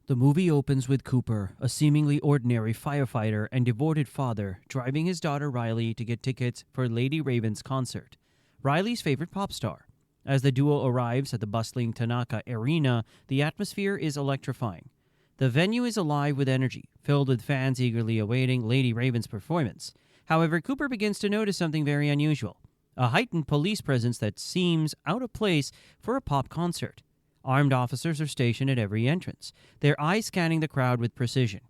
The movie opens with Cooper, a seemingly ordinary firefighter and devoted father, driving his daughter Riley to get tickets for Lady Raven's concert, Riley's favorite pop star. As the duo arrives at the bustling Tanaka Arena, the atmosphere is electrifying. The venue is alive with energy, filled with fans eagerly awaiting Lady Raven's performance. However, Cooper begins to notice something very unusual, a heightened police presence that seems out of place for a pop concert. Armed officers are stationed at every entrance, their eyes scanning the crowd with precision.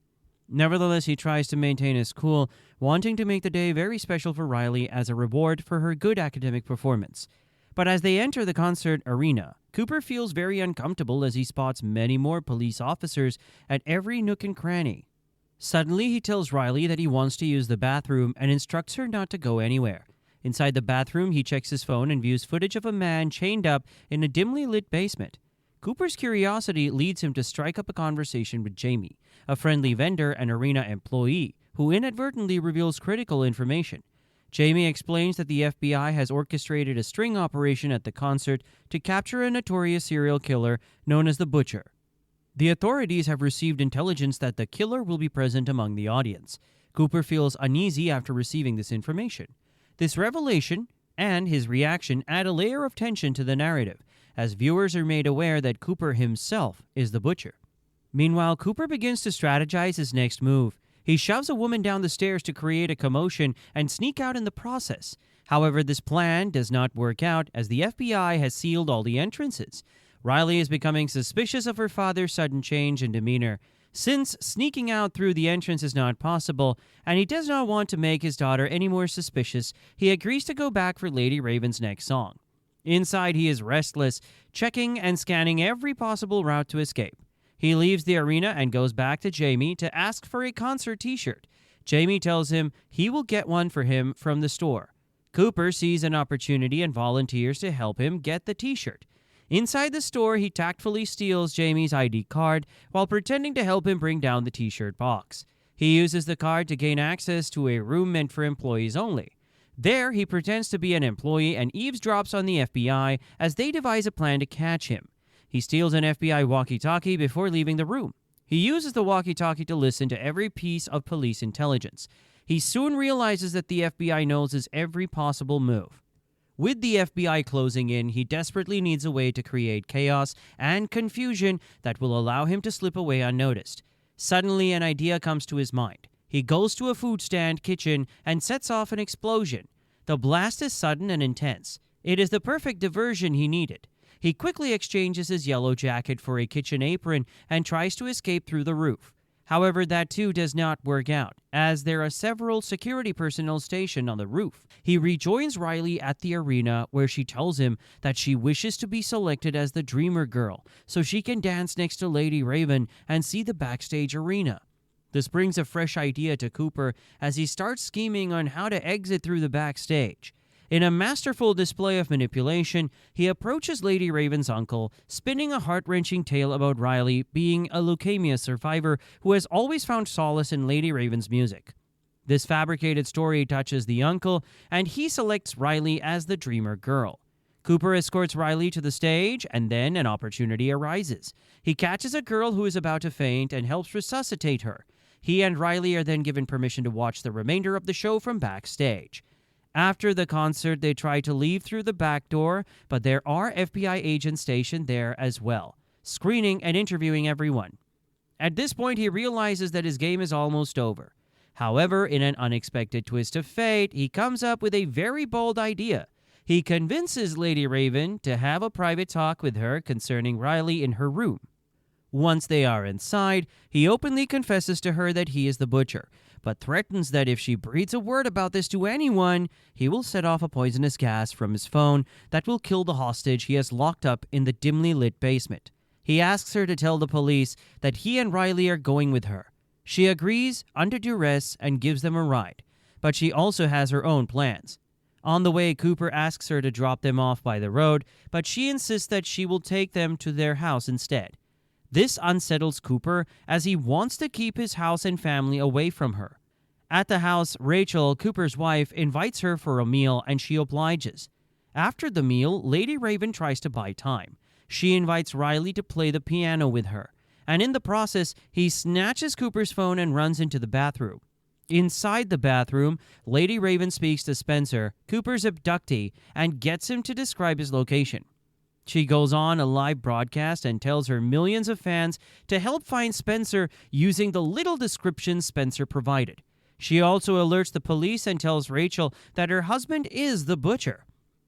Nevertheless, he tries to maintain his cool, wanting to make the day very special for Riley as a reward for her good academic performance. But as they enter the concert arena, Cooper feels very uncomfortable as he spots many more police officers at every nook and cranny. Suddenly, he tells Riley that he wants to use the bathroom and instructs her not to go anywhere. Inside the bathroom, he checks his phone and views footage of a man chained up in a dimly lit basement. Cooper's curiosity leads him to strike up a conversation with Jamie, a friendly vendor and arena employee, who inadvertently reveals critical information. Jamie explains that the FBI has orchestrated a sting operation at the concert to capture a notorious serial killer known as the Butcher. The authorities have received intelligence that the killer will be present among the audience. Cooper feels uneasy after receiving this information. This revelation and his reaction add a layer of tension to the narrative, as viewers are made aware that Cooper himself is the Butcher. Meanwhile, Cooper begins to strategize his next move. He shoves a woman down the stairs to create a commotion and sneak out in the process. However, this plan does not work out as the FBI has sealed all the entrances. Riley is becoming suspicious of her father's sudden change in demeanor. Since sneaking out through the entrance is not possible, and he does not want to make his daughter any more suspicious, he agrees to go back for Lady Raven's next song. Inside, he is restless, checking and scanning every possible route to escape. He leaves the arena and goes back to Jamie to ask for a concert t-shirt. Jamie tells him he will get one for him from the store. Cooper sees an opportunity and volunteers to help him get the t-shirt. Inside the store, he tactfully steals Jamie's ID card while pretending to help him bring down the t-shirt box. He uses the card to gain access to a room meant for employees only. There, he pretends to be an employee and eavesdrops on the FBI as they devise a plan to catch him. He steals an FBI walkie-talkie before leaving the room. He uses the walkie-talkie to listen to every piece of police intelligence. He soon realizes that the FBI knows his every possible move. With the FBI closing in, he desperately needs a way to create chaos and confusion that will allow him to slip away unnoticed. Suddenly, an idea comes to his mind. He goes to a food stand kitchen and sets off an explosion. The blast is sudden and intense. It is the perfect diversion he needed. He quickly exchanges his yellow jacket for a kitchen apron and tries to escape through the roof. However, that too does not work out, as there are several security personnel stationed on the roof. He rejoins Riley at the arena, where she tells him that she wishes to be selected as the Dreamer Girl, so she can dance next to Lady Raven and see the backstage arena. This brings a fresh idea to Cooper as he starts scheming on how to exit through the backstage. In a masterful display of manipulation, he approaches Lady Raven's uncle, spinning a heart-wrenching tale about Riley being a leukemia survivor who has always found solace in Lady Raven's music. This fabricated story touches the uncle, and he selects Riley as the Dreamer Girl. Cooper escorts Riley to the stage, and then an opportunity arises. He catches a girl who is about to faint and helps resuscitate her. He and Riley are then given permission to watch the remainder of the show from backstage. After the concert, they try to leave through the back door, but there are FBI agents stationed there as well, screening and interviewing everyone. At this point, he realizes that his game is almost over. However, in an unexpected twist of fate, he comes up with a very bold idea. He convinces Lady Raven to have a private talk with her concerning Riley in her room. Once they are inside, he openly confesses to her that he is the Butcher, but threatens that if she breathes a word about this to anyone, he will set off a poisonous gas from his phone that will kill the hostage he has locked up in the dimly lit basement. He asks her to tell the police that he and Riley are going with her. She agrees under duress and gives them a ride, but she also has her own plans. On the way, Cooper asks her to drop them off by the road, but she insists that she will take them to their house instead. This unsettles Cooper as he wants to keep his house and family away from her. At the house, Rachel, Cooper's wife, invites her for a meal and she obliges. After the meal, Lady Raven tries to buy time. She invites Riley to play the piano with her. and in the process, he snatches Cooper's phone and runs into the bathroom. Inside the bathroom, Lady Raven speaks to Spencer, Cooper's abductee, and gets him to describe his location. She goes on a live broadcast and tells her millions of fans to help find Spencer using the little description Spencer provided. She also alerts the police and tells Rachel that her husband is the butcher.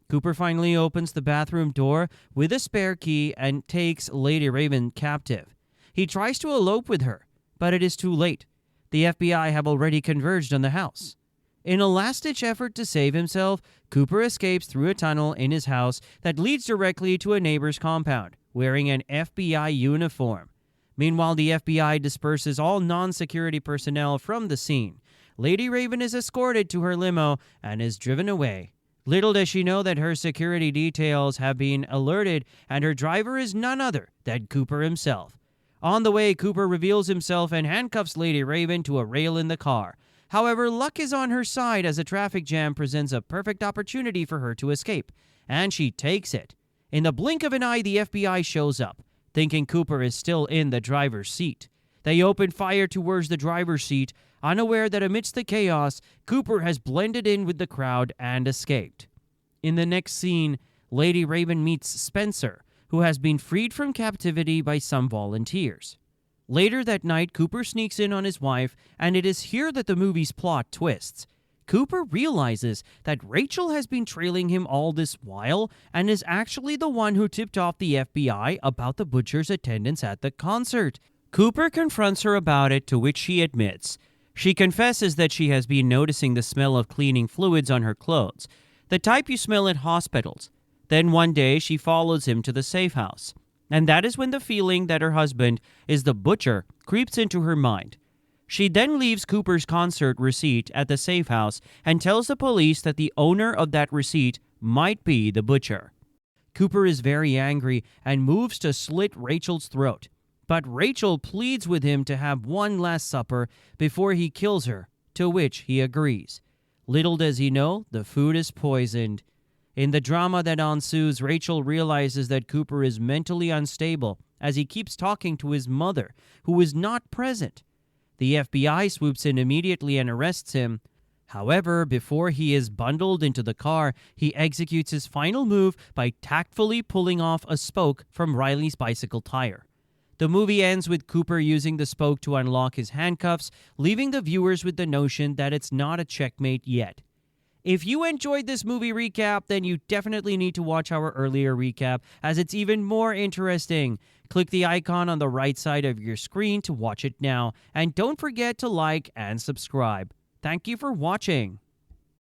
Cooper finally opens the bathroom door with a spare key and takes Lady Raven captive. He tries to elope with her, but it is too late. The FBI have already converged on the house. In a last-ditch effort to save himself, Cooper escapes through a tunnel in his house that leads directly to a neighbor's compound, wearing an FBI uniform. Meanwhile, the FBI disperses all non-security personnel from the scene. Lady Raven is escorted to her limo and is driven away. Little does she know that her security details have been alerted and her driver is none other than Cooper himself. On the way, Cooper reveals himself and handcuffs Lady Raven to a rail in the car. However, luck is on her side as a traffic jam presents a perfect opportunity for her to escape, and she takes it. In the blink of an eye, the FBI shows up, thinking Cooper is still in the driver's seat. They open fire towards the driver's seat, unaware that amidst the chaos, Cooper has blended in with the crowd and escaped. In the next scene, Lady Raven meets Spencer, who has been freed from captivity by some volunteers. Later that night, Cooper sneaks in on his wife, and it is here that the movie's plot twists. Cooper realizes that Rachel has been trailing him all this while and is actually the one who tipped off the FBI about the butcher's attendance at the concert. Cooper confronts her about it, to which she admits. She confesses that she has been noticing the smell of cleaning fluids on her clothes, the type you smell at hospitals. Then one day she follows him to the safe house. And that is when the feeling that her husband is the butcher creeps into her mind. She then leaves Cooper's concert receipt at the safe house and tells the police that the owner of that receipt might be the butcher. Cooper is very angry and moves to slit Rachel's throat. But Rachel pleads with him to have one last supper before he kills her, to which he agrees. Little does he know, the food is poisoned. In the drama that ensues, Rachel realizes that Cooper is mentally unstable as he keeps talking to his mother, who is not present. The FBI swoops in immediately and arrests him. However, before he is bundled into the car, he executes his final move by tactfully pulling off a spoke from Riley's bicycle tire. The movie ends with Cooper using the spoke to unlock his handcuffs, leaving the viewers with the notion that it's not a checkmate yet. If you enjoyed this movie recap, then you definitely need to watch our earlier recap, as it's even more interesting. Click the icon on the right side of your screen to watch it now, and don't forget to like and subscribe. Thank you for watching.